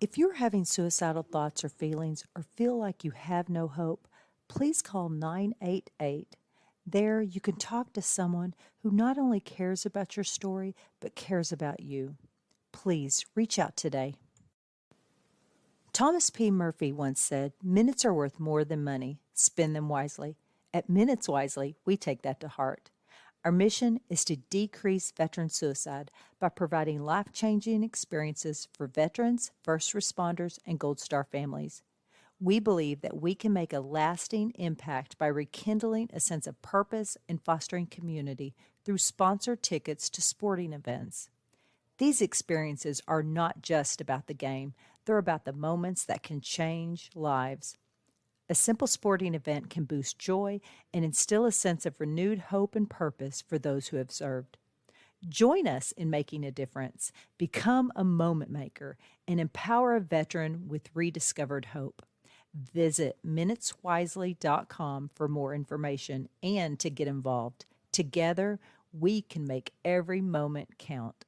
If you're having suicidal thoughts or feelings or feel like you have no hope, please call 988. There, you can talk to someone who not only cares about your story, but cares about you. Please reach out today. Thomas P. Murphy once said, "Minutes are worth more than money. Spend them wisely." At Minutes Wisely, we take that to heart. Our mission is to decrease veteran suicide by providing life-changing experiences for veterans, first responders, and Gold Star families. We believe that we can make a lasting impact by rekindling a sense of purpose and fostering community through sponsored tickets to sporting events. These experiences are not just about the game, they're about the moments that can change lives. A simple sporting event can boost joy and instill a sense of renewed hope and purpose for those who have served. Join us in making a difference, become a moment maker, and empower a veteran with rediscovered hope. Visit minuteswisely.com for more information and to get involved. Together, we can make every moment count.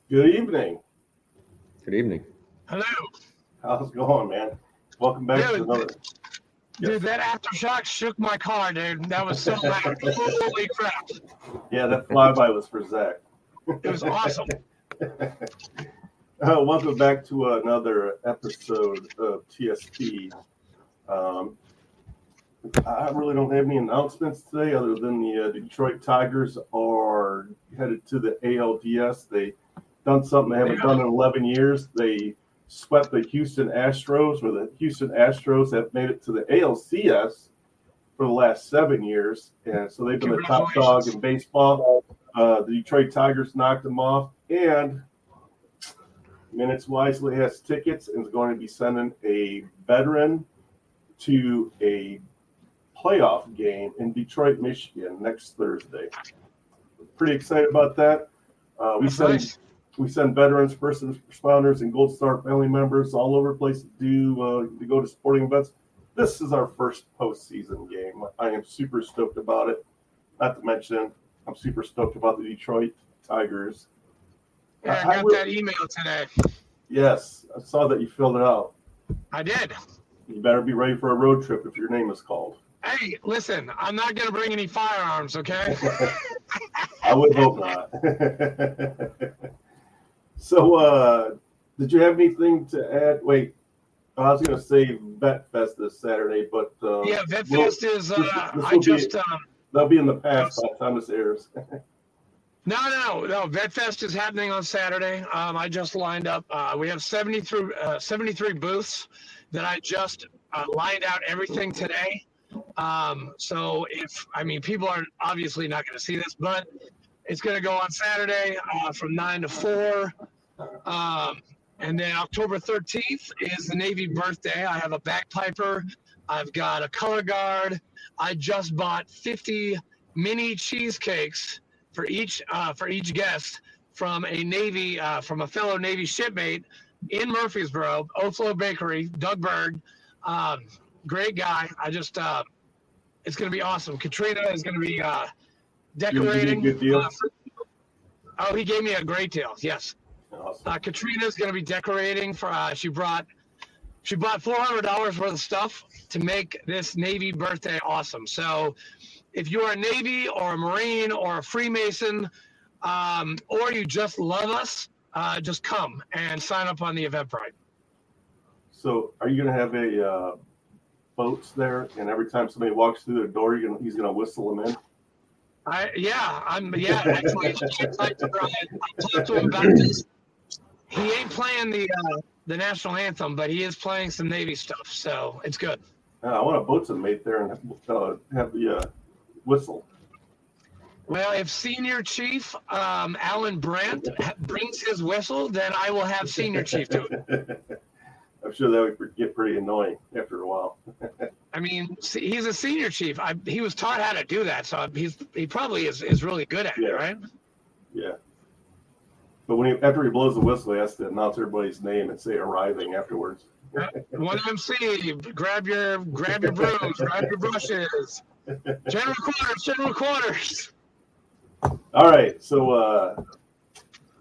Good evening. Good evening. Hello. How's it going, man? Welcome back to another. Dude, that aftershock shook my car, dude. That was so loud. Holy crap. Yeah, that flyby was for Zach. It was awesome. Welcome back to another episode of TSP. I really don't have any announcements today other than the Detroit Tigers are headed to the ALDS. They done something they haven't done in 11 years. They swept the Houston Astros, where the Houston Astros have made it to the ALCS for the last 7 years. And so they've been the top dog in baseball. The Detroit Tigers knocked them off. And Minutes Wisely has tickets and is going to be sending a veteran to a playoff game in Detroit, Michigan next Thursday. Pretty excited about that. We send veterans, first responders, and Gold Star family members all over the place to go to sporting events. This is our first postseason game. I am super stoked about it. Not to mention, I'm super stoked about the Detroit Tigers. Yeah, I got that email today. Yes, I saw that you filled it out. I did. You better be ready for a road trip if your name is called. Hey, listen, I'm not going to bring any firearms, okay? I would hope not. So, did you have anything to add? Wait, I was going to say Vet Fest this Saturday, but yeah, Vet Fest is. That'll be in the past by the time this airs. No. Vet Fest is happening on Saturday. I just lined up. We have 73 booths that I just lined out everything today. So people are obviously not going to see this, but it's going to go on Saturday from 9 to 4. And then October 13th is the Navy birthday. I have a bagpiper. I've got a color guard. I just bought 50 mini cheesecakes for each guest from a fellow Navy shipmate in Murfreesboro, Oflo Bakery, Doug Berg. Great guy. It's going to be awesome. Katrina is going to be decorating. Good deal. He gave me a great deal. Yes. Awesome. Katrina is going to be decorating for. She bought $400 worth of stuff to make this Navy birthday awesome. So, if you're a Navy or a Marine or a Freemason, or you just love us, just come and sign up on the Eventbrite. So, are you going to have a boats there, and every time somebody walks through the door, he's going to whistle them in? Actually, I talked to him about this. He ain't playing the national anthem, but he is playing some Navy stuff, so it's good. I want a boatswain mate there and have the whistle. Well, if Senior Chief Alan Brandt brings his whistle, then I will have Senior Chief do it. I'm sure that would get pretty annoying after a while. I mean, he's a Senior Chief. He was taught how to do that, so he probably is really good at it, right? Yeah. But after he blows the whistle, he has to announce everybody's name and say arriving afterwards. One MC, grab your brooms, grab your brushes. General quarters. All right, so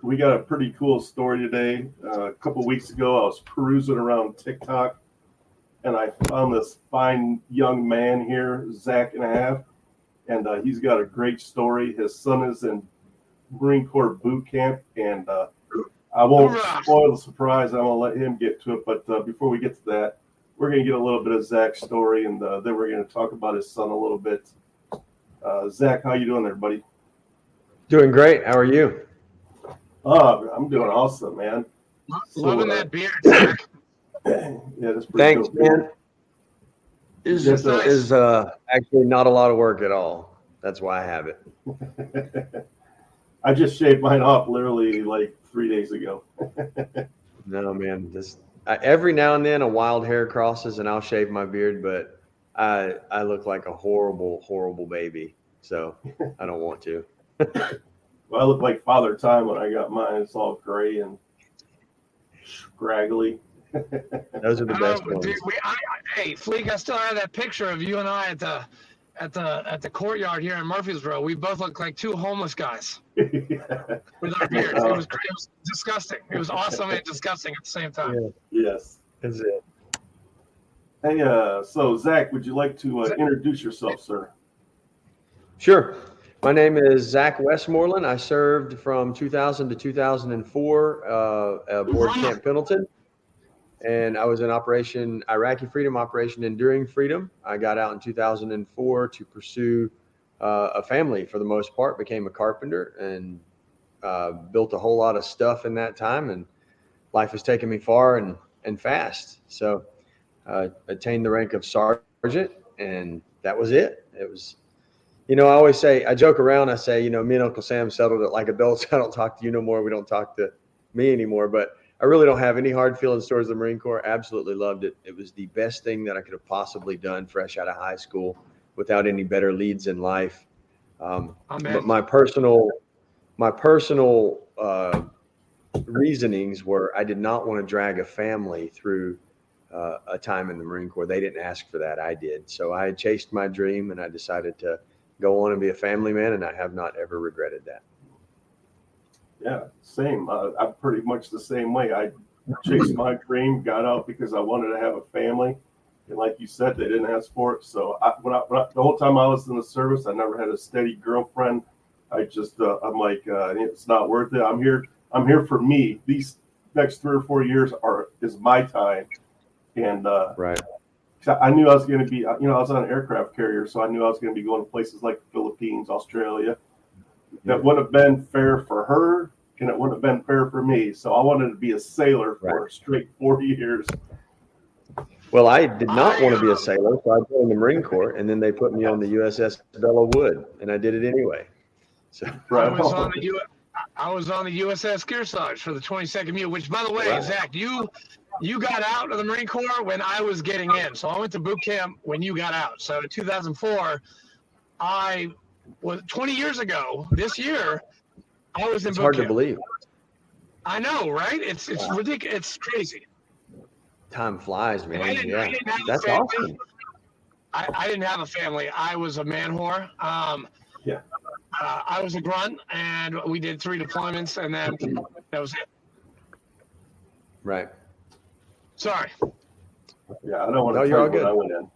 we got a pretty cool story today. A couple weeks ago, I was perusing around TikTok, and I found this fine young man here, Zack and a half, and he's got a great story. His son is in Marine Corps boot camp, and I won't spoil the surprise. I'm going to let him get to it, but before we get to that, we're going to get a little bit of Zack's story, and then we're going to talk about his son a little bit. Zack, how you doing there, buddy? Doing great. How are you? Oh, I'm doing awesome, man. Loving that beard, Zack. Yeah, that's pretty Thanks, cool, man. Is actually not a lot of work at all. That's why I have it. I just shaved mine off literally like 3 days ago. No, man. Every now and then a wild hair crosses and I'll shave my beard, but I look like a horrible, horrible baby. So I don't want to. Well, I look like Father Time when I got mine. It's all gray and scraggly. Those are the best ones. Dude, hey, Fleek, I still have that picture of you and I at the courtyard here in Murfreesboro. We both look like two homeless guys with our beards. It was disgusting. It was awesome and disgusting at the same time. Yeah. Yes. That's it. Hey, so Zack, would you like to introduce yourself, sir? Sure. My name is Zack Westmoreland. I served from 2000 to 2004 aboard Camp Pendleton. And I was in Iraqi Freedom Operation Enduring Freedom. I got out in 2004 to pursue a family for the most part, became a carpenter and built a whole lot of stuff in that time. And life has taken me far and fast. So attained the rank of sergeant, and that was it. It was, I always say, I joke around, I say, me and Uncle Sam settled it like adults. I don't talk to you no more. We don't talk to me anymore. But I really don't have any hard feelings towards the Marine Corps. Absolutely loved it. It was the best thing that I could have possibly done fresh out of high school without any better leads in life. But my personal reasonings were I did not want to drag a family through a time in the Marine Corps. They didn't ask for that. I did. So I chased my dream and I decided to go on and be a family man, and I have not ever regretted that. Yeah, same. I'm pretty much the same way. I chased my dream, got out because I wanted to have a family. And like you said, they didn't ask for it. So the whole time I was in the service, I never had a steady girlfriend. I'm like, it's not worth it. I'm here for me. These next 3 or 4 years is my time. And right. I knew I was going to be, I was on an aircraft carrier, so I knew I was going to be going to places like the Philippines, Australia. That wouldn't have been fair for her, and it wouldn't have been fair for me. So I wanted to be a sailor for straight 4 years. Well, I did not want to be a sailor, so I joined the Marine Corps, and then they put me on the USS Bella Wood, and I did it anyway. So I was on the USS Kearsarge for the 22nd Mule, which, by the way, Zack, you got out of the Marine Corps when I was getting in. So I went to boot camp when you got out. So in 2004, I was 20 years ago this year, I was in it's boot hard camp. to believe. I know, right? It's ridiculous. It's crazy. Time flies, man. I didn't have that's a family. awesome. I didn't have a family. I was a man whore. I was a grunt, and we did 3 deployments, and then that was it. Right. Sorry. Yeah, I don't want to tell you what I went in.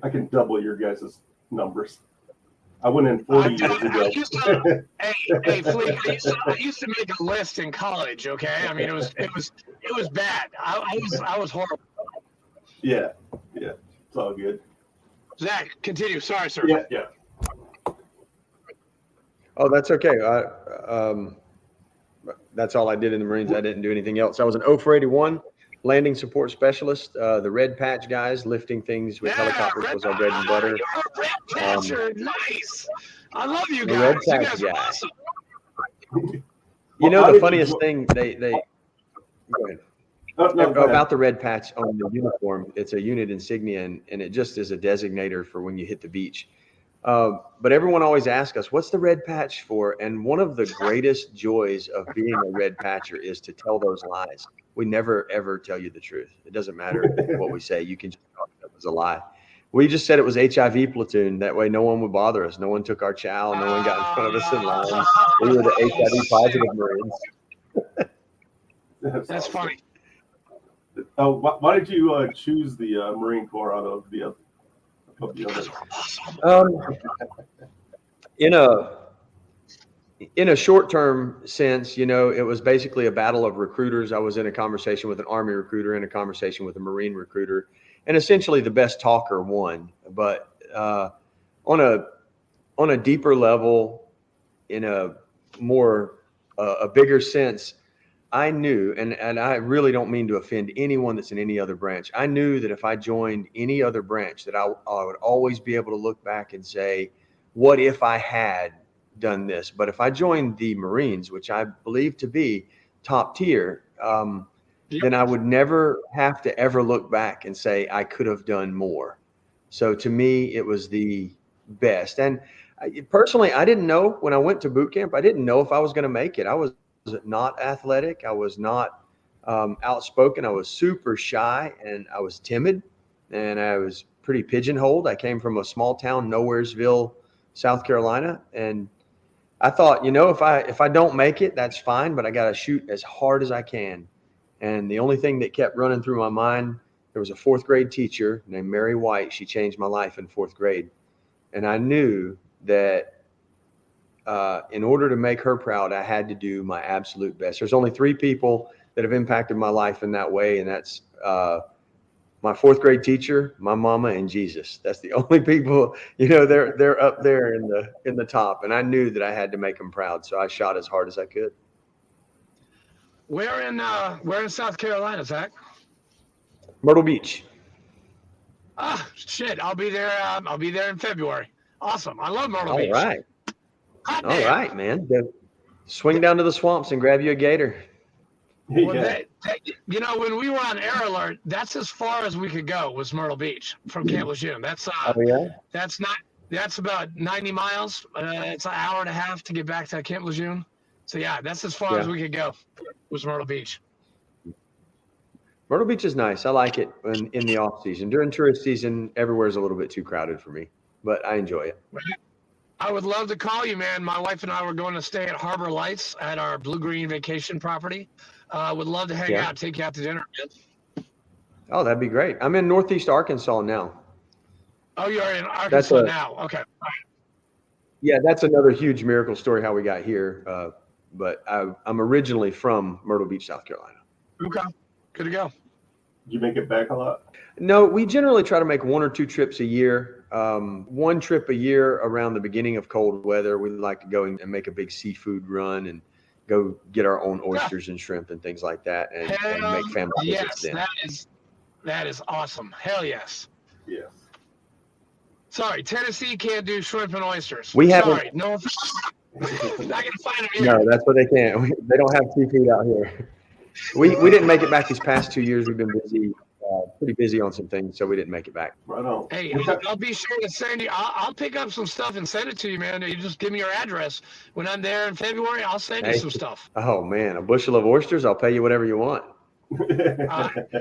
I can double your guys' numbers. I went in 40 years ago. Hey, Fleek, I used to make a list in college. Okay, I mean it was bad. I was horrible. Yeah, it's all good. Zack, continue. Sorry, sir. Yeah. Oh, that's okay. That's all I did in the Marines. I didn't do anything else. I was an 0481 landing support specialist. The red patch guys lifting things with helicopters was our bread and butter. You're a red patcher. Nice. I love you The guys. red You patch guys are guy. awesome. The funniest thing they go ahead. About the red patch on the uniform, it's a unit insignia, and it just is a designator for when you hit the beach. But everyone always asks us, what's the red patch for? And one of the greatest joys of being a red patcher is to tell those lies. We never, ever tell you the truth. It doesn't matter what we say. You can just talk it up as a lie. We just said it was HIV platoon. That way no one would bother us. No one took our chow. No one got in front of us in line. We were the HIV positive Marines. That's funny. Why did you choose the Marine Corps out of the others? In a short-term sense, you know, it was basically a battle of recruiters. I was in a conversation with an Army recruiter and a conversation with a Marine recruiter, and essentially the best talker won. But on a deeper level, in a more a bigger sense, I knew, and I really don't mean to offend anyone that's in any other branch. I knew that if I joined any other branch, that I would always be able to look back and say, what if I had done this? But if I joined the Marines, which I believe to be top tier, then I would never have to ever look back and say I could have done more. So to me, it was the best. And personally, I didn't know when I went to boot camp, I didn't know if I was going to make it. I was not athletic. I was not outspoken. I was super shy and I was timid and I was pretty pigeonholed. I came from a small town, Nowheresville, South Carolina. And I thought, you know, if I don't make it, that's fine, but I got to shoot as hard as I can. And the only thing that kept running through my mind, there was a fourth grade teacher named Mary White. She changed my life in fourth grade. And I knew that in order to make her proud, I had to do my absolute best. There's only 3 people that have impacted my life in that way. And that's my fourth grade teacher, my mama, and Jesus. That's the only people, you know, they're up there in the top. And I knew that I had to make them proud. So I shot as hard as I could. Where in South Carolina, Zach? Myrtle Beach. Ah, shit. I'll be there. I'll be there in February. Awesome. I love Myrtle Beach. All right. Hot All damn. right, man. Swing down to the swamps and grab you a gator. Well, Yeah. you know, when we were on Air Alert, that's as far as we could go was Myrtle Beach from Camp Lejeune. That's that's about 90 miles. It's an hour and a half to get back to Camp Lejeune. So yeah, that's as far as we could go was Myrtle Beach. Myrtle Beach is nice. I like it in the off season. During tourist season, everywhere's a little bit too crowded for me, but I enjoy it. I would love to call you, man. My wife and I were going to stay at Harbor Lights at our Blue Green vacation property. Would love to hang out, take you out to dinner, man. Oh, that'd be great. I'm in Northeast Arkansas now. Oh, you're in Arkansas now. Okay. Yeah, that's another huge miracle story how we got here. But I'm originally from Myrtle Beach, South Carolina. Okay. Good to go. Did you make it back a lot? No, we generally try to make 1 or 2 trips a year. 1 trip a year around the beginning of cold weather. We like to go and make a big seafood run and go get our own oysters and shrimp and things like that, and make family visits then. That is awesome. Hell yes. Yes. Sorry, Tennessee can't do shrimp and oysters. We haven't. Sorry, no. Not gonna find them here. No, that's what they can't. They don't have seafood out here. We didn't make it back these past 2 years. We've been busy, pretty busy on some things, so we didn't make it back. Right on. Hey, I'll be sure to send you. I'll pick up some stuff and send it to you, man. You just give me your address. When I'm there in February, I'll send you some stuff. Oh man, a bushel of oysters. I'll pay you whatever you want.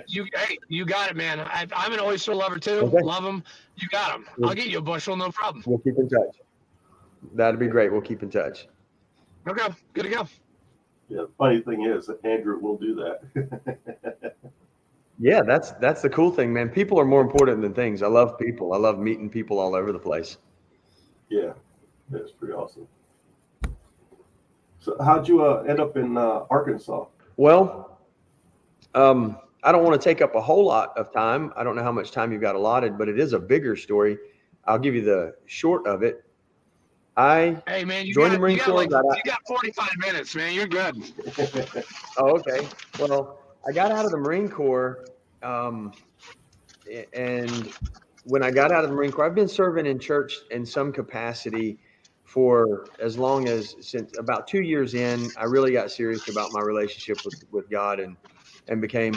You got it, man. I'm an oyster lover too. Okay. Love them. You got them. I'll get you a bushel, no problem. We'll keep in touch. That'd be great. We'll keep in touch. Okay, good to go. Yeah, the funny thing is that Andrew will do that. Yeah, that's the cool thing, man. People are more important than things. I love people. I love meeting people all over the place. Yeah, that's pretty awesome. So how'd you end up in Arkansas? Well, I don't want to take up a whole lot of time. I don't know how much time you've got allotted, but it is a bigger story. I'll give you the short of it. Hey man, you joined got, the Marine Corps. you got 45 minutes, man. You're good. Oh, okay. Well, I got out of the Marine Corps, and when I got out of the Marine Corps, I've been serving in church in some capacity for as long as since about 2 years in. I really got serious about my relationship with God and became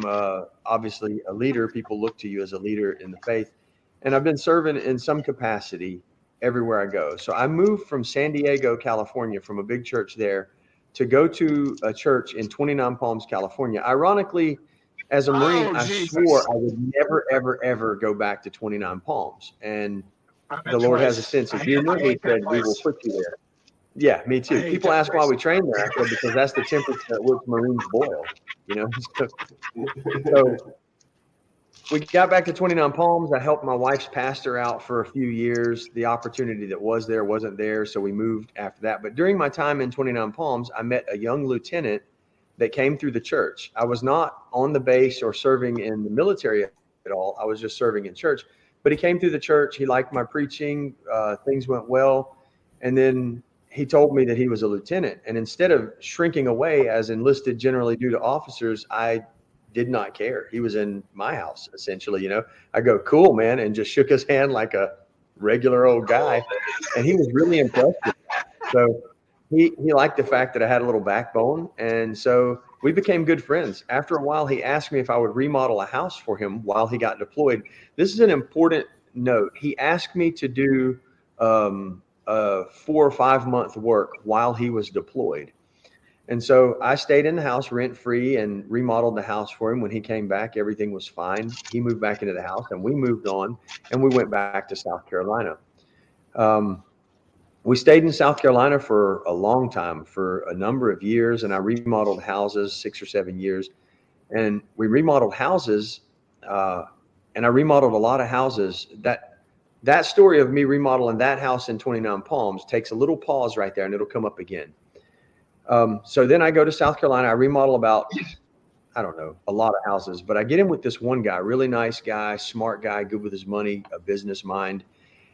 obviously a leader. People look to you as a leader in the faith, and I've been serving in some capacity. everywhere I go. So I moved from San Diego, California, from a big church there to go to a church in 29 Palms, California. Ironically, as a Marine, Oh, I Jesus. swore I would never, ever, ever go back to 29 Palms. And I've been the Lord has a twice. sense of I humor. He hate that said, we will place. put you there. Yeah, me I too. hate People that ask why place. we train there. I said, because that's the temperature at which Marines boil, you know? So we got back to 29 Palms. I helped my wife's pastor out for a few years. The opportunity that was there wasn't there, so we moved after that. But during my time in 29 Palms, I met a young lieutenant that came through the church. I was not on the base or serving in the military at all. I was just serving in church. But he came through the church. He liked my preaching. Things went well. And then he told me that he was a lieutenant. And instead of shrinking away as enlisted generally do to officers, I did not care. He was in my house, essentially, you know. I go, cool, man, and just shook his hand like a regular old guy. And he was really impressed with that. So he liked the fact that I had a little backbone. And so we became good friends. After a while, he asked me if I would remodel a house for him while he got deployed. This is an important note. He asked me to do 4 or 5 month work while he was deployed. And so I stayed in the house rent free and remodeled the house for him. When he came back, everything was fine. He moved back into the house and we moved on and we went back to South Carolina. We stayed in South Carolina for a long time, for a number of years, and I remodeled houses, 6 or 7 years. And we remodeled houses, and I remodeled a lot of houses. That story of me remodeling that house in 29 Palms takes a little pause right there, and it'll come up again. So then I go to South Carolina. I remodel about, I don't know, a lot of houses, but I get in with this one guy, really nice guy, smart guy, good with his money, a business mind.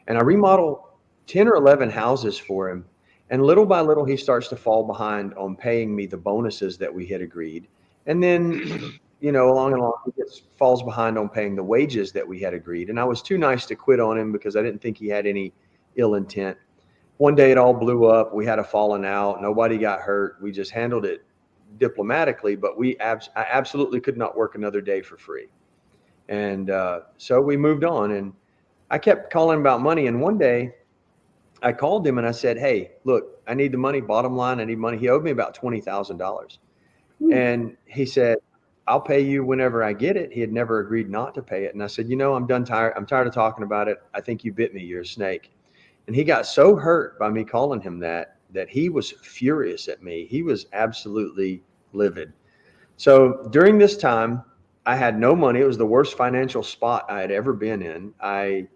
And I remodel 10 or 11 houses for him. And little by little, he starts to fall behind on paying me the bonuses that we had agreed. And then, you know, along and along, he falls behind on paying the wages that we had agreed. And I was too nice to quit on him because I didn't think he had any ill intent. One day it all blew up. We had a falling out. Nobody got hurt. We just handled it diplomatically, but I absolutely could not work another day for free. And so we moved on, and I kept calling about money. And one day I called him and I said, hey, look, I need the money. Bottom line, I need money. He owed me about $20,000. And he said, I'll pay you whenever I get it. He had never agreed not to pay it. And I said, you know, I'm tired of talking about it. I think you bit me. You're a snake. And he got so hurt by me calling him that he was furious at me. He was absolutely livid. So during this time, I had no money. It was the worst financial spot I had ever been in. I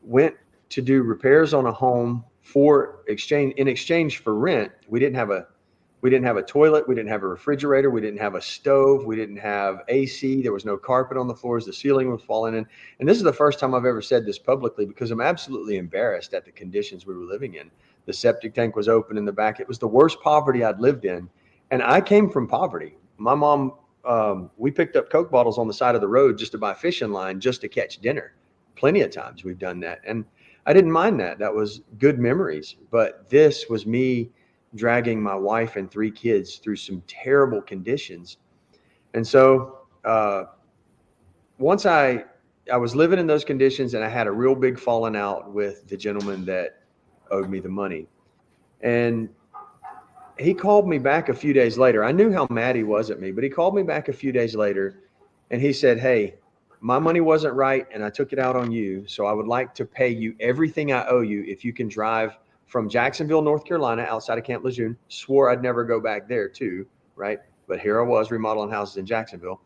went to do repairs on a home in exchange for rent. We didn't have a toilet. We didn't have a refrigerator. We didn't have a stove. We didn't have AC. There was no carpet on the floors. The ceiling was falling in. And this is the first time I've ever said this publicly because I'm absolutely embarrassed at the conditions we were living in. The septic tank was open in the back. It was the worst poverty I'd lived in. And I came from poverty. My mom, we picked up Coke bottles on the side of the road just to buy fishing line, just to catch dinner. Plenty of times we've done that. And I didn't mind that. That was good memories. But this was me dragging my wife and 3 kids through some terrible conditions. And so once I was living in those conditions, and I had a real big falling out with the gentleman that owed me the money. And he called me back a few days later. I knew how mad he was at me, but he called me back a few days later and he said, hey, my money wasn't right and I took it out on you. So I would like to pay you everything I owe you if you can drive from Jacksonville, North Carolina, outside of Camp Lejeune. Swore I'd never go back there too, right? But here I was remodeling houses in Jacksonville.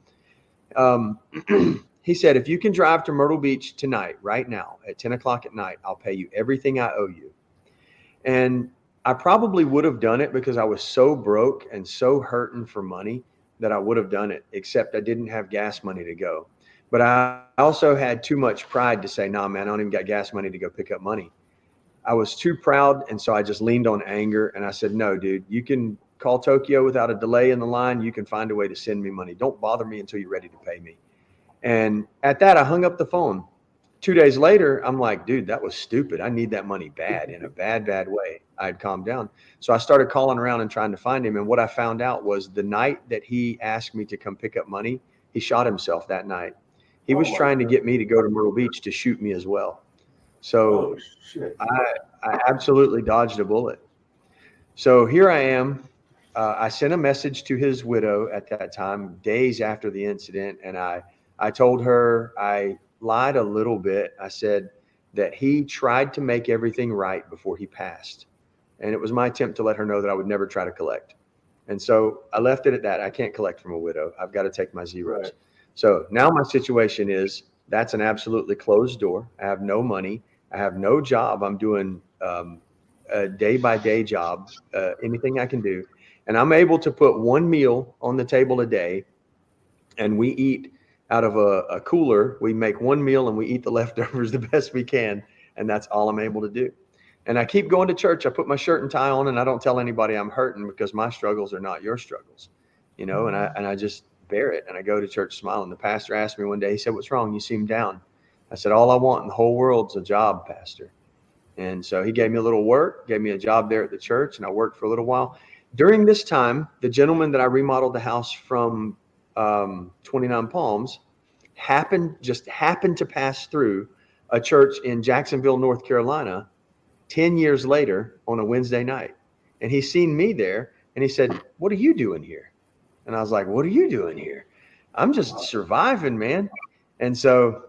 He said, if you can drive to Myrtle Beach tonight, right now, at 10 o'clock at night, I'll pay you everything I owe you. And I probably would have done it because I was so broke and so hurting for money that I would have done it, except I didn't have gas money to go. But I also had too much pride to say, nah, man, I don't even got gas money to go pick up money. I was too proud. And so I just leaned on anger and I said, no, dude, you can call Tokyo without a delay in the line. You can find a way to send me money. Don't bother me until you're ready to pay me. And at that, I hung up the phone. 2 days later, I'm like, dude, that was stupid. I need that money bad, in a bad, bad way. I'd calmed down. So I started calling around and trying to find him. And what I found out was the night that he asked me to come pick up money, he shot himself that night. He was trying to get me to go to Myrtle Beach to shoot me as well. So Oh shit. I absolutely dodged a bullet. So here I am. I sent a message to his widow at that time, days after the incident, and I told her I lied a little bit. I said that he tried to make everything right before he passed. And it was my attempt to let her know that I would never try to collect. And so I left it at that. I can't collect from a widow. I've got to take my zeros. Right. So now my situation is that's an absolutely closed door. I have no money. I have no job. I'm doing a day by day job, anything I can do. And I'm able to put one meal on the table a day, and we eat out of a cooler. We make one meal and we eat the leftovers the best we can. And that's all I'm able to do. And I keep going to church. I put my shirt and tie on, and I don't tell anybody I'm hurting because my struggles are not your struggles, and I just bear it. And I go to church smiling. The pastor asked me one day, he said, "What's wrong? You seem down." I said, "All I want in the whole world's a job, Pastor." And so he gave me a little work, gave me a job there at the church, and I worked for a little while. During this time, the gentleman that I remodeled the house from 29 Palms happened to pass through a church in Jacksonville, North Carolina, 10 years later on a Wednesday night. And he seen me there and he said, "What are you doing here?" And I was like, "What are you doing here?" "I'm just surviving, man." And so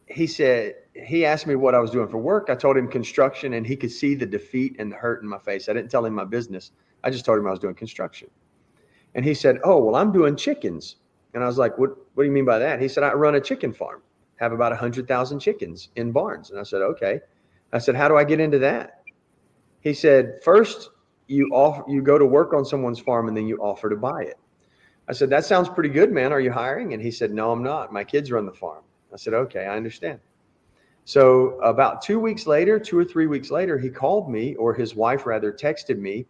he asked me what I was doing for work. I told him construction, and he could see the defeat and the hurt in my face. I didn't tell him my business. I just told him I was doing construction. And he said, "Oh, well, I'm doing chickens." And I was like, what do you mean by that? He said, "I run a chicken farm, have about 100,000 chickens in barns." And I said, "Okay." I said, "How do I get into that?" He said, "First, you go to work on someone's farm and then you offer to buy it." I said, "That sounds pretty good, man. Are you hiring?" And he said, "No, I'm not. My kids run the farm." I said, "Okay, I understand." So about 2 weeks later, 2 or 3 weeks later, he called me, or his wife rather texted me.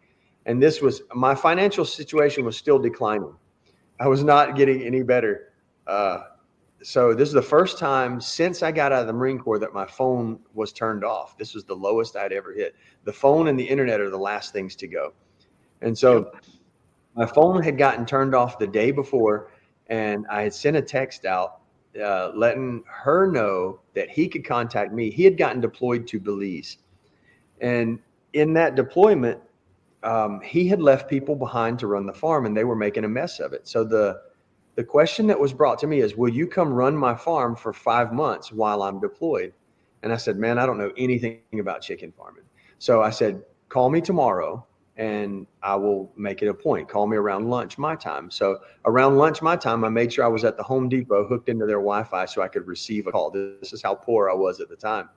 And this was, my financial situation was still declining. I was not getting any better. So this is the first time since I got out of the Marine Corps that my phone was turned off. This was the lowest I'd ever hit. The phone and the internet are the last things to go. And so my phone had gotten turned off the day before, and I had sent a text out letting her know that he could contact me. He had gotten deployed to Belize. And in that deployment, he had left people behind to run the farm, and they were making a mess of it. So the question that was brought to me is, "Will you come run my farm for 5 months while I'm deployed?" And I said, "Man, I don't know anything about chicken farming." So I said, "Call me tomorrow and I will make it a point. Call me around lunch my time." So around lunch my time, I made sure I was at the Home Depot hooked into their Wi-Fi so I could receive a call. This is how poor I was at the time.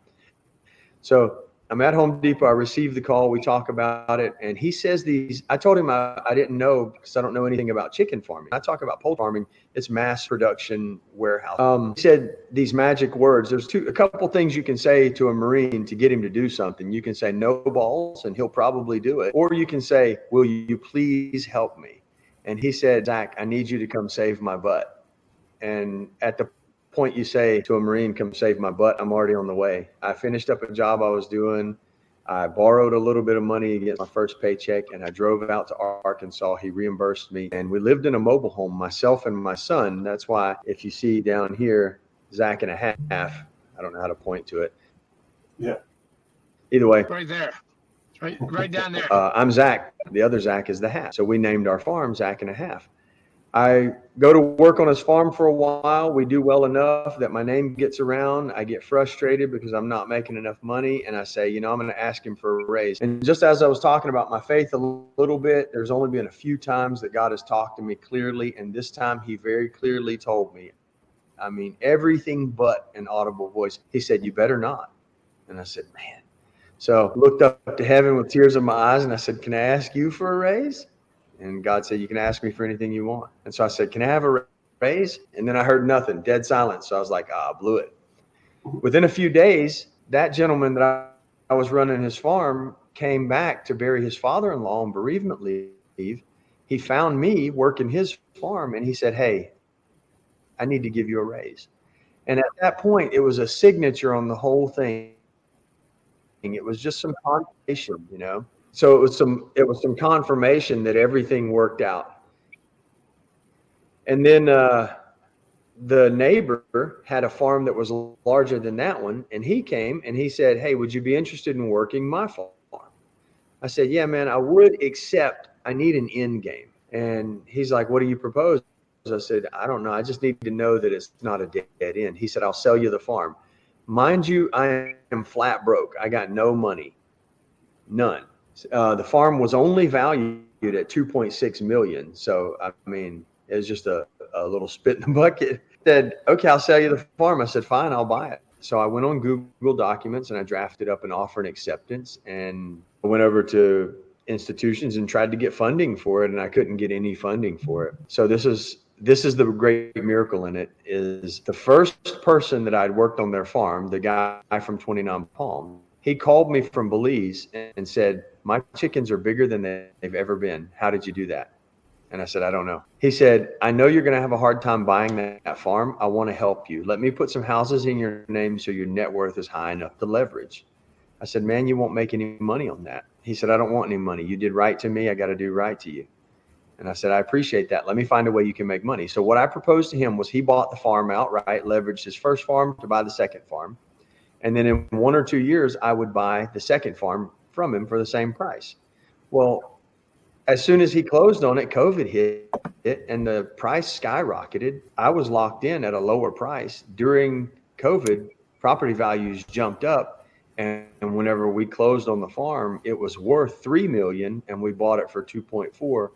So I'm at Home Depot. I received the call. We talk about it. And he says I told him I didn't know because I don't know anything about chicken farming. I talk about poultry farming. It's mass production warehouse. He said these magic words. There's a couple things you can say to a Marine to get him to do something. You can say "no balls" and he'll probably do it. Or you can say, "Will you please help me?" And he said, "Zach, I need you to come save my butt." And at the point you say to a Marine, "Come save my butt," I'm already on the way. I finished up a job I was doing. I borrowed a little bit of money against my first paycheck, and I drove out to Arkansas. He reimbursed me, and we lived in a mobile home, myself and my son. That's why if you see down here, Zack and a half, I don't know how to point to it. Yeah. Either way. Right there. Right down there. I'm Zack. The other Zack is the half. So we named our farm Zack and a Half. I go to work on his farm for a while. We do well enough that my name gets around. I get frustrated because I'm not making enough money. And I say, I'm going to ask him for a raise. And just as I was talking about my faith a little bit, there's only been a few times that God has talked to me clearly. And this time he very clearly told me, I mean, everything but an audible voice. He said, "You better not." And I said, man. So I looked up to heaven with tears in my eyes and I said, "Can I ask you for a raise?" And God said, "You can ask me for anything you want." And so I said, "Can I have a raise?" And then I heard nothing, dead silence. So I was like, I blew it. Within a few days, that gentleman that I was running his farm came back to bury his father-in-law on bereavement leave. He found me working his farm and he said, "Hey, I need to give you a raise." And at that point, it was a signature on the whole thing. It was just some confirmation, So it was some confirmation that everything worked out. And then the neighbor had a farm that was larger than that one. And he came and he said, hey, would you be interested in working my farm? I said, yeah, man, I would, except I need an end game. And he's like, what do you propose? I said, I don't know. I just need to know that it's not a dead end. He said, I'll sell you the farm. Mind you, I am flat broke. I got no money, none. The farm was only valued at 2.6 million. So, I mean, it was just a little spit in the bucket. Said, okay, I'll sell you the farm. I said, fine, I'll buy it. So I went on Google Documents and I drafted up an offer and acceptance, and I went over to institutions and tried to get funding for it, and I couldn't get any funding for it. So this is the great miracle in it, is the first person that I'd worked on their farm, the guy from 29 Palm, he called me from Belize and said, my chickens are bigger than they've ever been. How did you do that? And I said, I don't know. He said, I know you're going to have a hard time buying that farm. I want to help you. Let me put some houses in your name so your net worth is high enough to leverage. I said, man, you won't make any money on that. He said, I don't want any money. You did right to me. I got to do right to you. And I said, I appreciate that. Let me find a way you can make money. So what I proposed to him was he bought the farm outright, leveraged his first farm to buy the second farm. And then in 1 or 2 years, I would buy the second farm from him for the same price. Well, as soon as he closed on it, COVID hit and the price skyrocketed. I was locked in at a lower price. During COVID, property values jumped up. And whenever we closed on the farm, it was worth $3 million and we bought it for 2.4.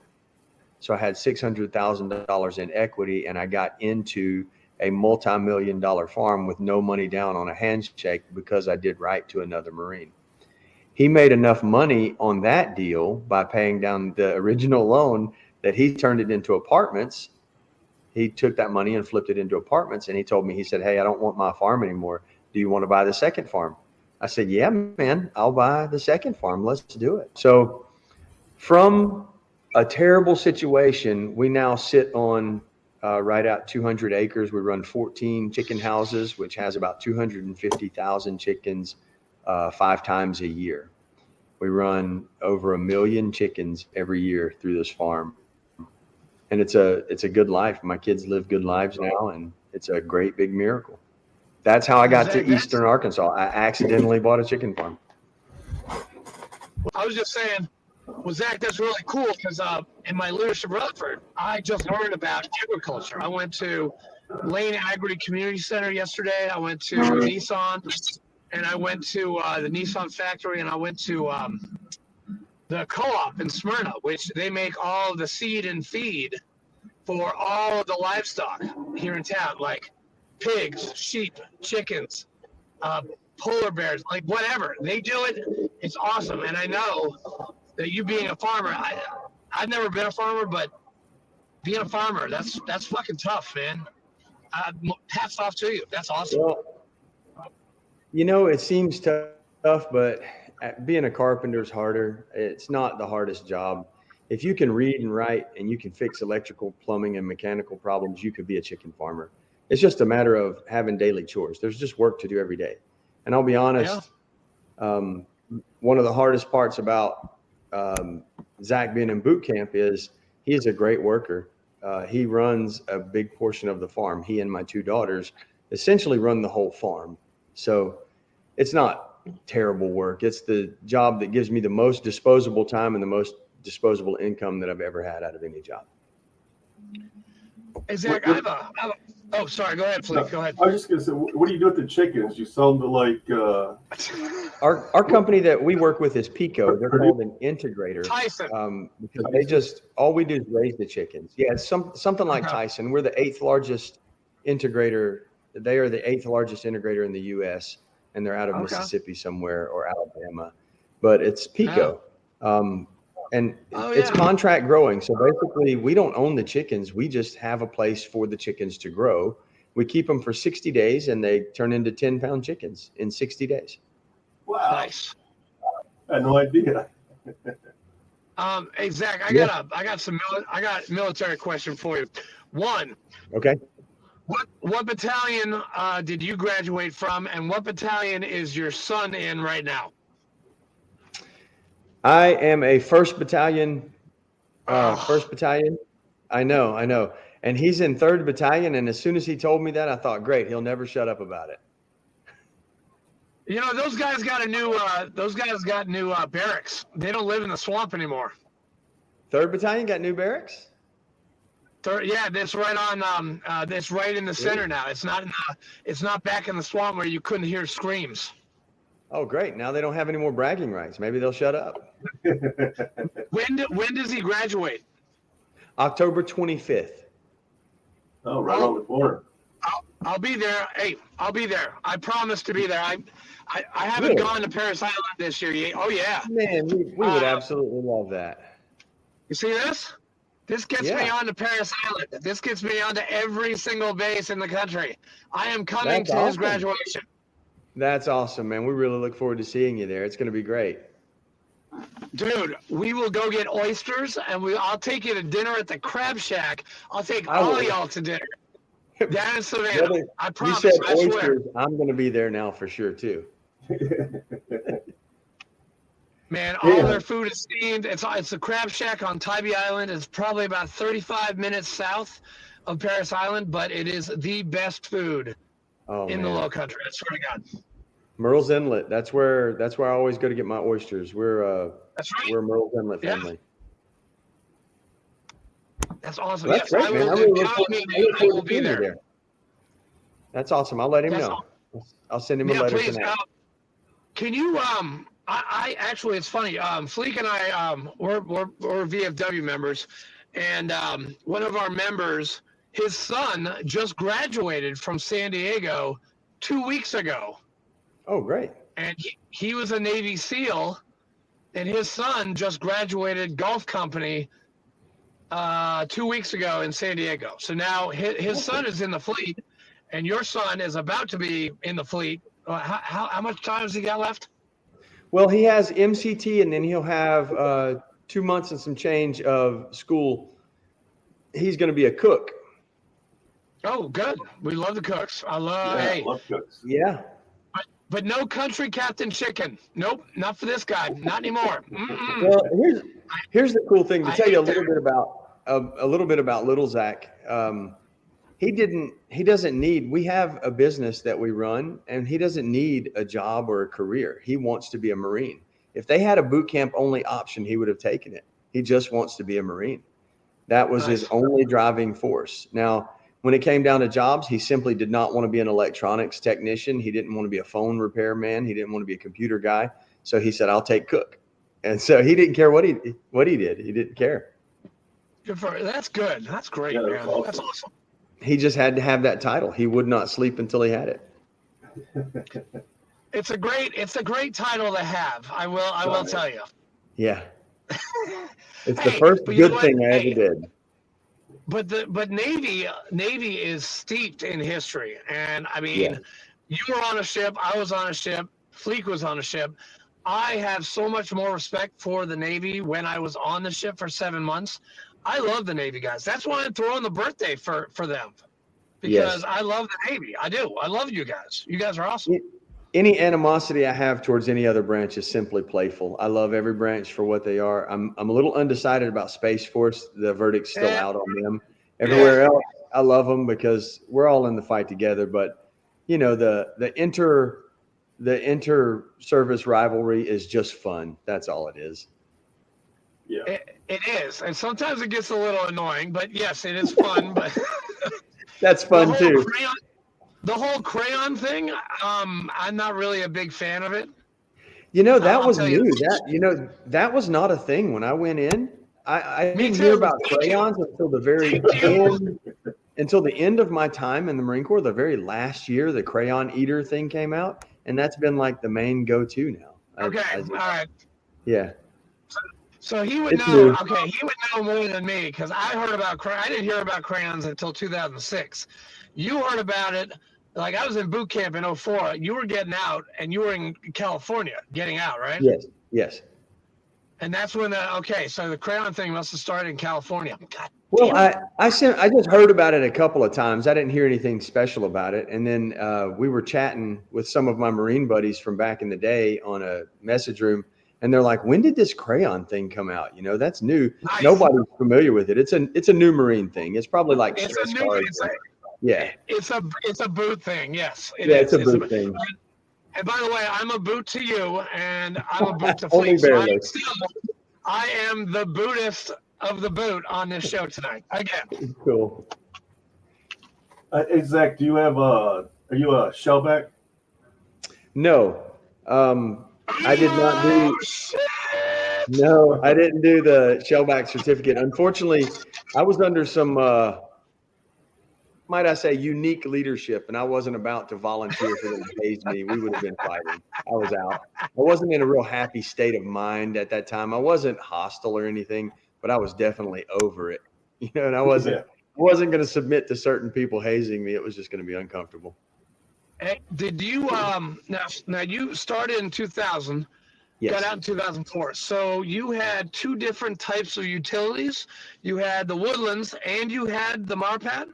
So I had $600,000 in equity, and I got into a multi-million-dollar farm with no money down on a handshake because I did right to another Marine. He made enough money on that deal by paying down the original loan that he turned it into apartments. He took that money and flipped it into apartments. And he told me, he said, hey, I don't want my farm anymore. Do you want to buy the second farm? I said, yeah, man, I'll buy the second farm. Let's do it. So from a terrible situation, we now sit on right at 200 acres. We run 14 chicken houses, which has about 250,000 chickens 5 times a year. We run over 1 million chickens every year through this farm. And it's a good life. My kids live good lives now, and it's a great big miracle. That's how I got to Eastern Arkansas. I accidentally bought a chicken farm. I was just saying, well, Zach, that's really cool because in my leadership Rutherford, I just learned about agriculture. I went to Lane Agri Community Center yesterday. I went to Nissan, and I went to the Nissan factory, and I went to the co-op in Smyrna, which they make all the seed and feed for all of the livestock here in town, like pigs, sheep, chickens, polar bears, like whatever. They do it. It's awesome. And I know that you being a farmer, I've never been a farmer, but being a farmer, that's fucking tough, man. Hats off to you. That's awesome. Well, you know, it seems tough, but being a carpenter is harder. It's not the hardest job. If you can read and write and you can fix electrical, plumbing, and mechanical problems, you could be a chicken farmer. It's just a matter of having daily chores. There's just work to do every day. And I'll be honest, one of the hardest parts about Zach being in boot camp is he is a great worker. He runs a big portion of the farm. He and my 2 daughters essentially run the whole farm. So it's not terrible work. It's the job that gives me the most disposable time and the most disposable income that I've ever had out of any job. Hey, Zach, oh, sorry. Go ahead, please. Go ahead. I was just going to say, what do you do with the chickens? You sell them to like... Our company that we work with is Pico. They're called an integrator. Tyson. Because they just, all we do is raise the chickens. Yeah, it's something like Tyson. We're the 8th largest integrator. They are the 8th largest integrator in the U.S., and they're out of Mississippi somewhere or Alabama. But it's Pico. It's contract growing. So basically, we don't own the chickens. We just have a place for the chickens to grow. We keep them for 60 days, and they turn into 10-pound chickens in 60 days. Wow. Nice. I had no idea. Hey, Zach, I got a military question for you. One. Okay. What battalion did you graduate from, and what battalion is your son in right now? I am a 1st battalion. 1st battalion. I know. And he's in 3rd Battalion. And as soon as he told me that, I thought, great, he'll never shut up about it. You know, those guys got new barracks. They don't live in the swamp anymore. 3rd Battalion got new barracks? Yeah, that's right on. That's right in the center now. It's not back in the swamp where you couldn't hear screams. Oh, great. Now they don't have any more bragging rights. Maybe they'll shut up. When does he graduate? October 25th. Oh, right on the corner. I'll be there. Hey, I'll be there. I promise to be there. I haven't Really? gone to Paris Island this year yet. Oh yeah. Man, we would absolutely love that. You see this? This gets me onto Paris Island. This gets me onto every single base in the country. I am coming That's to his awesome. graduation. That's awesome, man. We really look forward to seeing you there. It's going to be great. Dude, we will go get oysters and I'll take you to dinner at the Crab Shack. I'll take all of y'all to dinner. Down in Savannah. Brother, I you promise. said I swear. oysters. I'm going to be there now for sure, too. Man, all their food is steamed. It's a Crab Shack on Tybee Island. It's probably about 35 minutes south of Paris Island, but it is the best food in the Low Country. I swear to God. Merle's Inlet. That's where I always go to get my oysters. We're Merle's Inlet family. That's awesome. Well, that's yes, great, man. I will be there. That's awesome. I'll let him know. I'll send him a letter please. tonight. Can you I actually, it's funny. Fleek and I we're VFW members, and one of our members, his son just graduated from San Diego 2 weeks ago. Oh, great. And he was a Navy SEAL, and his son just graduated golf company 2 weeks ago in San Diego. So now his son is in the fleet, and your son is about to be in the fleet. How much time has he got left? Well, he has MCT, and then he'll have 2 months and some change of school. He's going to be a cook. Oh, good. We love the cooks. I love cooks. Yeah. But no country captain chicken. Nope, not for this guy. Not anymore. Mm-mm. Well, here's the cool thing to tell you a little bit about little Zach. He doesn't need. We have a business that we run, and he doesn't need a job or a career. He wants to be a Marine. If they had a boot camp only option, he would have taken it. He just wants to be a Marine. That was his only driving force. Now, when it came down to jobs, he simply did not want to be an electronics technician. He didn't want to be a phone repairman. He didn't want to be a computer guy. So he said, "I'll take cook." And so he didn't care what he did. He didn't care. That's good. That's great, man. Awesome. That's awesome. He just had to have that title. He would not sleep until he had it. It's a great title to have. I will tell you. Yeah. It's the first good thing I ever did. But Navy is steeped in history, and I mean, you were on a ship, I was on a ship, Fleek was on a ship. I have so much more respect for the Navy when I was on the ship for 7 months. I love the Navy guys. That's why I'm throwing the birthday for them, because I love the Navy. I do. I love you guys. You guys are awesome. Any animosity I have towards any other branch is simply playful. I love every branch for what they are. I'm a little undecided about Space Force. The verdict's still out on them. Everywhere else, I love them because we're all in the fight together. But you know, the inter-service rivalry is just fun. That's all it is. Yeah, it is, and sometimes it gets a little annoying. But yes, it is fun. But that's fun too. The whole crayon thing, I'm not really a big fan of it. You know, that was new. That was not a thing when I went in. I didn't hear about crayons until the very end. Until the end of my time in the Marine Corps, the very last year, the crayon eater thing came out, and that's been like the main go-to now. Okay, all right. Yeah. So he would know. Okay, he would know more than me because I heard about I didn't hear about crayons until 2006. You heard about it. Like I was in boot camp in 2004. You were getting out, and you were in California getting out, right? Yes. And that's when so the crayon thing must have started in California. God well, damn I just heard about it a couple of times. I didn't hear anything special about it. And then we were chatting with some of my Marine buddies from back in the day on a message room. And they're like, when did this crayon thing come out? You know, that's new. Nice. Nobody's familiar with it. It's a new Marine thing. It's probably like It's stress a new. cards. It's a boot thing. Yes, it It's is. a boot thing. And by the way, I'm a boot to you, and I'm a boot to Only Fleet. So barely. I am the Buddhist of the boot on this show tonight. Again. Cool. Hey, Zach, are you a shellback? No. I did not do. Oh, shit. No, I didn't do the shellback certificate. Unfortunately, I was under some, might I say, unique leadership, and I wasn't about to volunteer for them to haze me. We would have been fighting. I was out. I wasn't in a real happy state of mind at that time. I wasn't hostile or anything, but I was definitely over it. You know, and I wasn't going to submit to certain people hazing me. It was just going to be uncomfortable. Hey, did you now you started in 2000, Yes. got out in 2004. So you had two different types of utilities. You had the Woodlands and you had the Marpat.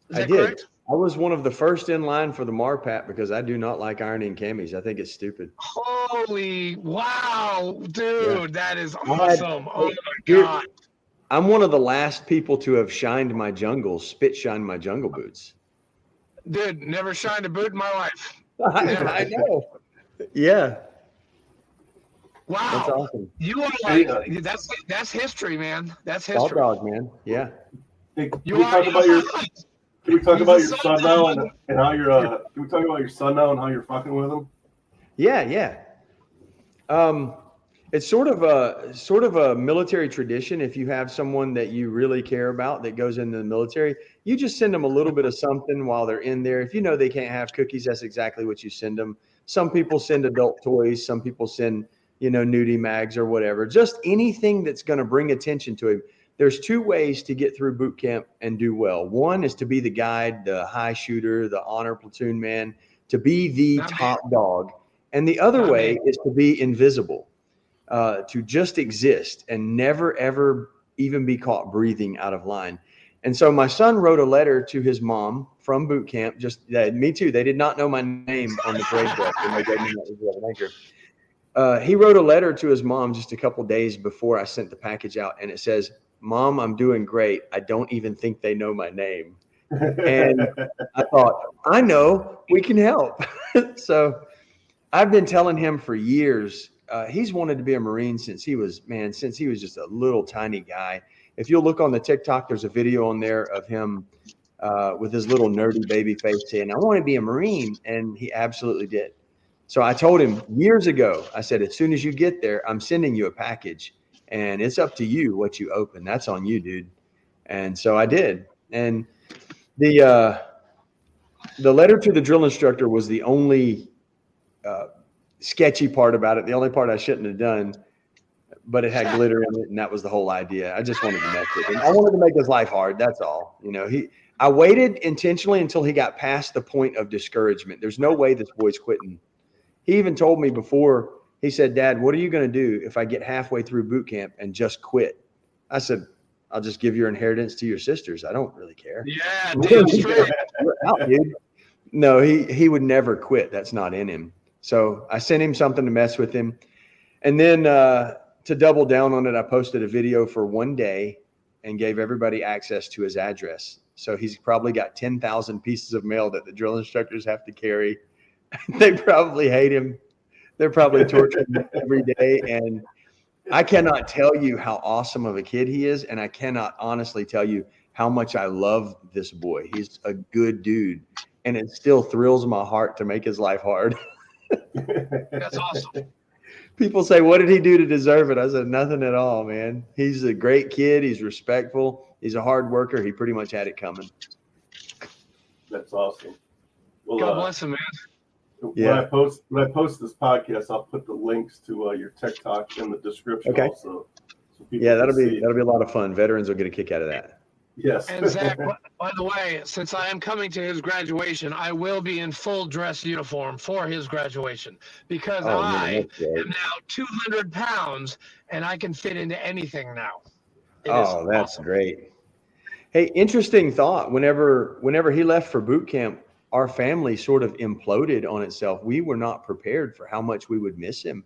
Is that correct? I was one of the first in line for the Marpat because I do not like ironing camis. I think it's stupid. Holy wow, dude, that is awesome. Oh my Here- God. I'm one of the last people to have shined my spit shined my jungle boots. Dude, never shined a boot in my life. I know. Yeah, Wow. that's awesome. You are like that's history, man. That's Top history. dog, man. Yeah. Hey, can You we are talk about your He's a son son now now. and how you're can we talk about your son now and how you're fucking with him? Yeah. It's sort of a military tradition. If you have someone that you really care about that goes into the military, you just send them a little bit of something while they're in there. If you know they can't have cookies, that's exactly what you send them. Some people send adult toys. Some people send, nudie mags or whatever. Just anything that's going to bring attention to him. There's two ways to get through boot camp and do well. One is to be the guide, the high shooter, the honor platoon man, to be the top dog. And the other way is to be invisible. To just exist and never, ever even be caught breathing out of line. And so my son wrote a letter to his mom from boot camp. Me too. They did not know my name on the parade dress when they gave me that anchor. He wrote a letter to his mom just a couple days before I sent the package out. And it says, "Mom, I'm doing great. I don't even think they know my name." And I thought, I know, we can help. So I've been telling him for years, he's wanted to be a Marine since he was just a little tiny guy. If you'll look on the TikTok, there's a video on there of him with his little nerdy baby face saying, "I want to be a Marine." And he absolutely did. So I told him years ago, I said, as soon as you get there, I'm sending you a package and it's up to you what you open. That's on you, dude. And so I did. And the letter to the drill instructor was the only sketchy part about it. The only part I shouldn't have done, but it had glitter in it, and that was the whole idea. I just wanted to mess with him. I wanted to make his life hard. That's all. I waited intentionally until he got past the point of discouragement. There's no way this boy's quitting. He even told me before, he said, "Dad, what are you going to do if I get halfway through boot camp and just quit?" I said, "I'll just give your inheritance to your sisters. I don't really care." Yeah, damn straight. You're out, dude. No, he would never quit. That's not in him. So I sent him something to mess with him. And then to double down on it, I posted a video for one day and gave everybody access to his address. So he's probably got 10,000 pieces of mail that the drill instructors have to carry. They probably hate him. They're probably torturing him every day. And I cannot tell you how awesome of a kid he is. And I cannot honestly tell you how much I love this boy. He's a good dude. And it still thrills my heart to make his life hard. That's awesome. People say, "What did he do to deserve it?" I said, "Nothing at all, man. He's a great kid. He's respectful. He's a hard worker. He pretty much had it coming." That's awesome. Well, God bless him, man. When I post this podcast, I'll put the links to your TikTok in the description. Okay. Also, so That'll be a lot of fun. Veterans will get a kick out of that. Yes. And Zach, by the way, since I am coming to his graduation, I will be in full dress uniform for his graduation because I am now 200 pounds and I can fit into anything now. That's awesome. Great. Hey, interesting thought. Whenever he left for boot camp, our family sort of imploded on itself. We were not prepared for how much we would miss him.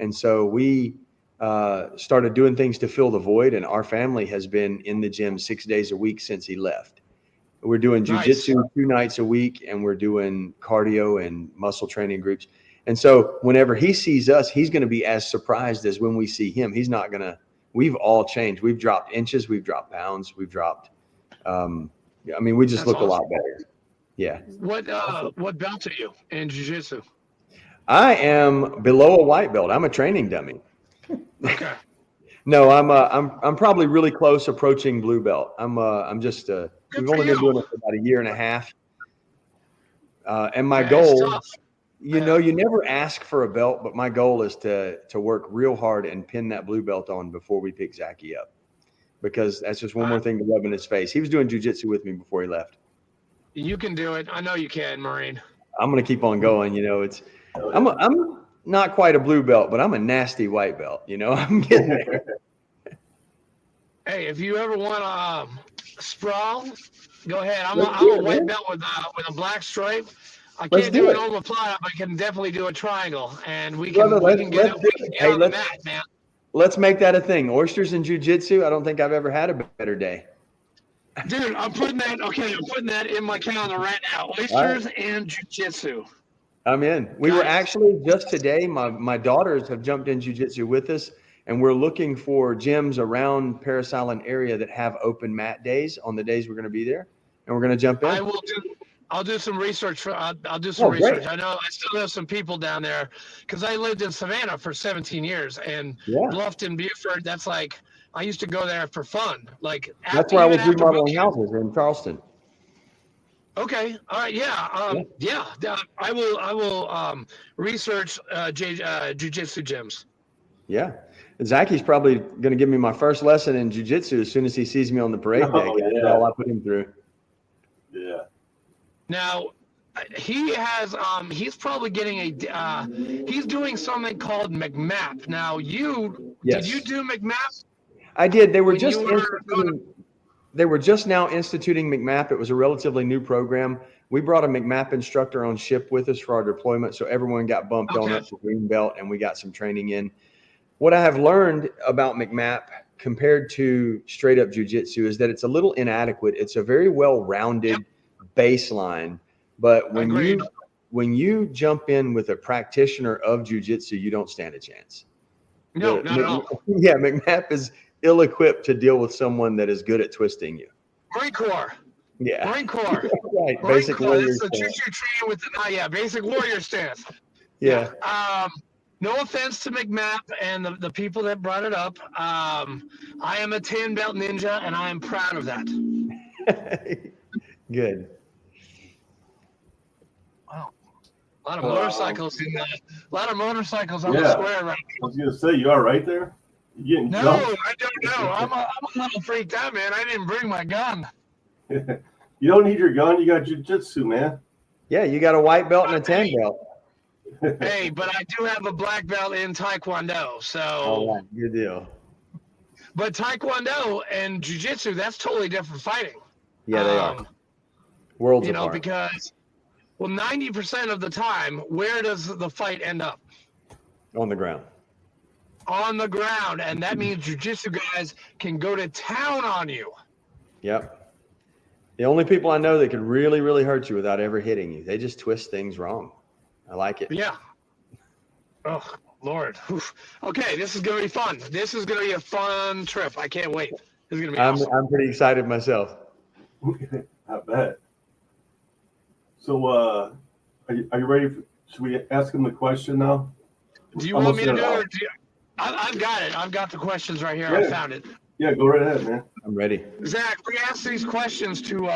And so we started doing things to fill the void. And our family has been in the gym 6 days a week since he left. We're doing jujitsu 2 nights a week, and we're doing cardio and muscle training groups. And so whenever he sees us, he's going to be as surprised as when we see him. He's not going to, we've all changed. We've dropped inches, we've dropped pounds, we've dropped, we just look a lot better. Yeah. What belt are you in jiu-jitsu? I am below a white belt. I'm a training dummy. Okay. No, I'm probably really close approaching blue belt. I'm just, we've only been doing it for about a year and a half. And my goal, you never ask for a belt, but my goal is to work real hard and pin that blue belt on before we pick Zachy up, because that's just one more thing to rub in his face. He was doing jujitsu with me before he left. You can do it. I know you can, Marine. I'm going to keep on going. I'm not quite a blue belt, but I'm a nasty white belt. I'm getting there. Hey, if you ever want to sprawl, go ahead. I'm a white belt with a black stripe. I can't do an omoplata, but I can definitely do a triangle, and we can get on the mat, man. Let's make that a thing. Oysters and jiu-jitsu. I don't think I've ever had a better day. Dude, I'm putting that in my calendar right now. Oysters and jiu-jitsu. I'm in. We were actually just today, my daughters have jumped in jiu-jitsu with us, and we're looking for gyms around Parris Island area that have open mat days on the days we're going to be there, and we're going to jump in. I'll do some research. I'll do some research. Great. I know I still have some people down there because I lived in Savannah for 17 years, and Bluffton, Beaufort. That's like I used to go there for fun. That's where I was remodeling houses in Charleston. Okay. All right. Yeah. I will research jiu-jitsu gyms. Yeah. Zachy's probably going to give me my first lesson in jiu-jitsu as soon as he sees me on the parade day. That's all I put him through. Yeah. Now, he has, he's probably getting he's doing something called McMap. Now, did you do McMap? I did. They were just now instituting McMap. It was a relatively new program. We brought a McMap instructor on ship with us for our deployment, so everyone got bumped on up to green belt, and we got some training in. What I have learned about McMap compared to straight up jiu-jitsu is that it's a little inadequate. It's a very well-rounded baseline, but when you jump in with a practitioner of jiu-jitsu, you don't stand a chance. No, not at all. Yeah, McMap is ill-equipped to deal with someone that is good at twisting you. Marine Corps. Yeah. Marine Corps. Right. Basic warrior stance. Jiu-jitsu training with the basic warrior stance. Yeah. No offense to McMap and the people that brought it up. I am a 10 belt ninja, and I am proud of that. Good. Wow. A lot of motorcycles in that. A lot of motorcycles on the square right now. I was gonna say, you all right there? You getting No, jumped? I don't know. I'm a little freaked out, man. I didn't bring my gun. You don't need your gun. You got jiu-jitsu, man. Yeah, you got a white belt and a tan belt. Hey, but I do have a black belt in Taekwondo, so. Oh, good deal. But Taekwondo and Jiu-Jitsu, that's totally different fighting. Yeah, they are. Worlds apart. Because, 90% of the time, where does the fight end up? On the ground. On the ground, and that means Jiu-Jitsu guys can go to town on you. Yep. The only people I know that could really, really hurt you without ever hitting you, they just twist things wrong. I like it. Yeah. Oh, Lord. Oof. Okay, this is going to be fun. This is going to be a fun trip. I can't wait. This is going to be awesome. I'm pretty excited myself. I bet. So, are you ready? Should we ask him the question now? Do you want me to do it? Or I've got it. I've got the questions right here. Yeah. I found it. Yeah, go right ahead, man. I'm ready. Zach, we ask these questions to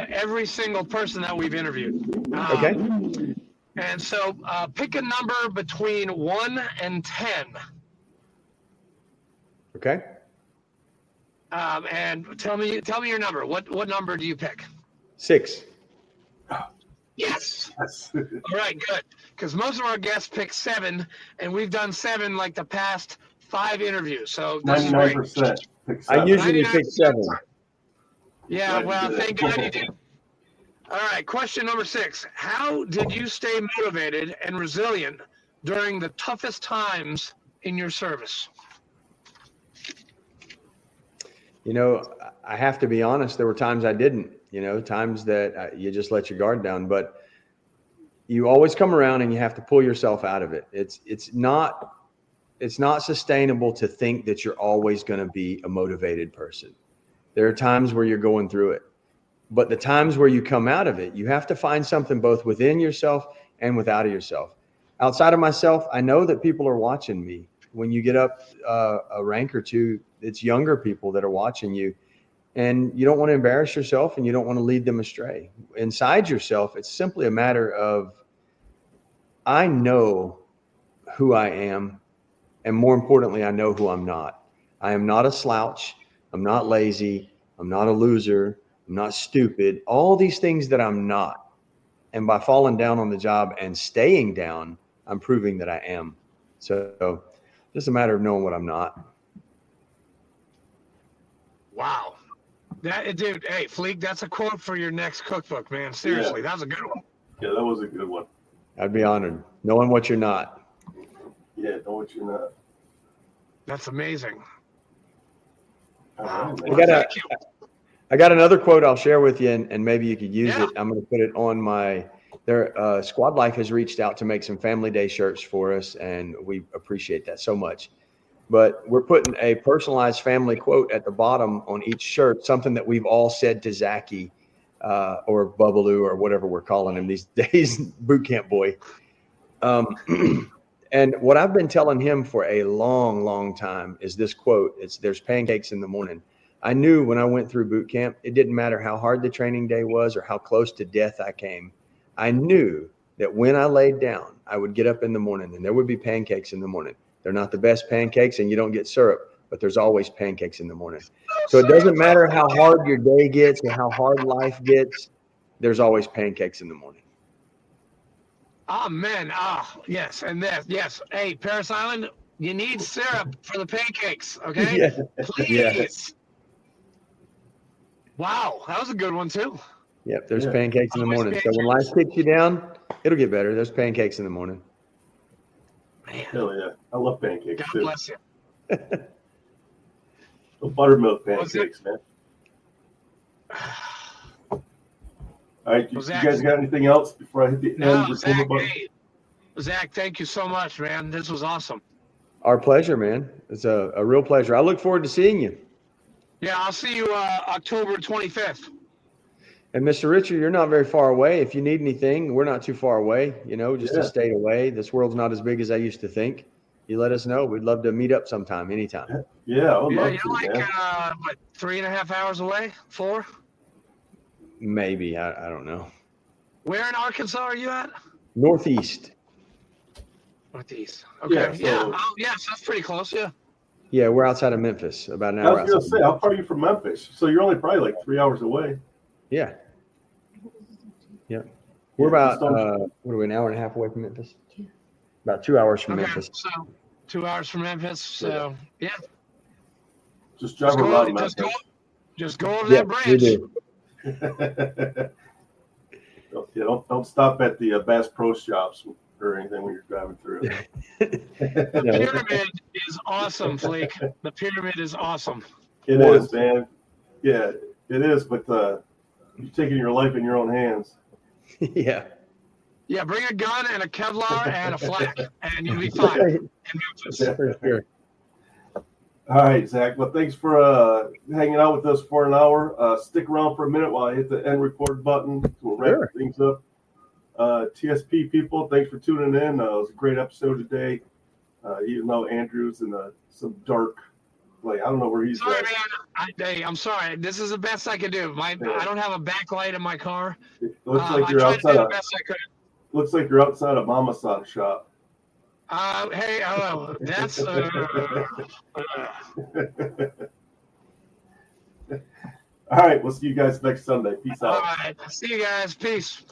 every single person that we've interviewed. Okay. And so pick a number between 1 and 10. Okay. And tell me your number. What number do you pick? 6. Yes. All right, good. Because most of our guests pick 7, and we've done 7 like the past 5 interviews. So this 99%. I usually pick 7. Yeah, well, thank God you did. All right, question number 6. How did you stay motivated and resilient during the toughest times in your service? You know, I have to be honest. There were times I didn't. You know, times that you just let your guard down. But you always come around, and you have to pull yourself out of it. It's not sustainable to think that you're always going to be a motivated person. There are times where you're going through it, but the times where you come out of it, you have to find something both within yourself and without of yourself. Outside of myself, I know that people are watching me. When you get up a rank or two, it's younger people that are watching you, and you don't want to embarrass yourself, and you don't want to lead them astray. Inside yourself, it's simply a matter of, I know who I am, and more importantly, I know who I'm not. I am not a slouch. I'm not lazy. I'm not a loser. I'm not stupid. All these things that I'm not. And by falling down on the job and staying down, I'm proving that I am. So just a matter of knowing what I'm not. Wow. Dude, hey, Fleek, that's a quote for your next cookbook, man. Seriously, that was a good one. Yeah, that was a good one. I'd be honored. Knowing what you're not. Yeah, know what you're not. That's amazing. All right, I man. got Thank you. I got another quote I'll share with you, and maybe you could use Yeah. it. I'm going to put it on Squad Life has reached out to make some Family Day shirts for us, and we appreciate that so much. But we're putting a personalized family quote at the bottom on each shirt, something that we've all said to Zachy or Bubbaloo or whatever we're calling him these days, boot camp boy. And what I've been telling him for a long, long time is this quote. There's pancakes in the morning. I knew when I went through boot camp, it didn't matter how hard the training day was or how close to death I came. I knew that when I laid down, I would get up in the morning and there would be pancakes in the morning. They're not the best pancakes and you don't get syrup, but there's always pancakes in the morning. So it doesn't matter how hard your day gets or how hard life gets, there's always pancakes in the morning. Amen. Yes. And yes. Hey, Paris Island, you need syrup for the pancakes, okay? Yeah. Please. Yeah. Wow, that was a good one too. Yep, there's Yeah. pancakes in the Always morning. So when life kicks you down, it'll get better. There's pancakes in the morning. Man, Hell yeah. I love pancakes God too. bless you. The buttermilk Was it- pancakes, man. All right, you Zach- guys got anything else before I hit the No, end Zach, record button? hey, Zach, thank you so much, man. This was awesome. Our pleasure, man. It's a real pleasure. I look forward to seeing you. Yeah, I'll see you October 25th. And Mr. Richard, you're not very far away. If you need anything, we're not too far away, just Yeah. a state away. This world's not as big as I used to think. You let us know. We'd love to meet up sometime, anytime. Yeah, I would Yeah, love you're to, like, man. 3.5 hours away? 4? Maybe. I don't know. Where in Arkansas are you at? Northeast. Northeast. Okay. Yeah, so- Yes, that's pretty close, yeah. Yeah, we're outside of Memphis, about an I hour was going to outside. say, how far are you from Memphis? So you're only probably like 3 hours away. Yeah. Yeah. We're Yeah, about, just don't- what are we, an hour and a half away from Memphis? About 2 hours from Okay, Memphis. so 2 hours from Memphis. So, yeah. Just drive Just go, around just, go, Memphis. just go over Yeah, that we bridge. do. Yeah, don't stop at the Bass Pro Shops or anything when you're driving through. The pyramid is awesome, Fleek. The pyramid is awesome. It is, man. Yeah, it is, but you're taking your life in your own hands. Yeah. Yeah, bring a gun and a Kevlar and a flak, and you'll be fine in Memphis. For sure. All right, Zach. Well, thanks for hanging out with us for an hour. Stick around for a minute while I hit the end record button. We'll wrap Sure. things up. TSP people, thanks for tuning in. It was a great episode today. Even though Andrew's in some dark, I don't know where he's Sorry, at. man. I'm sorry. This is the best I can do. I don't have a backlight in my car. It looks like I you're tried to do the outside. best I could. Looks like you're outside a Mama San shop. Hey, hello. That's All right, we'll see you guys next Sunday. Peace out. all right. See you guys. Peace.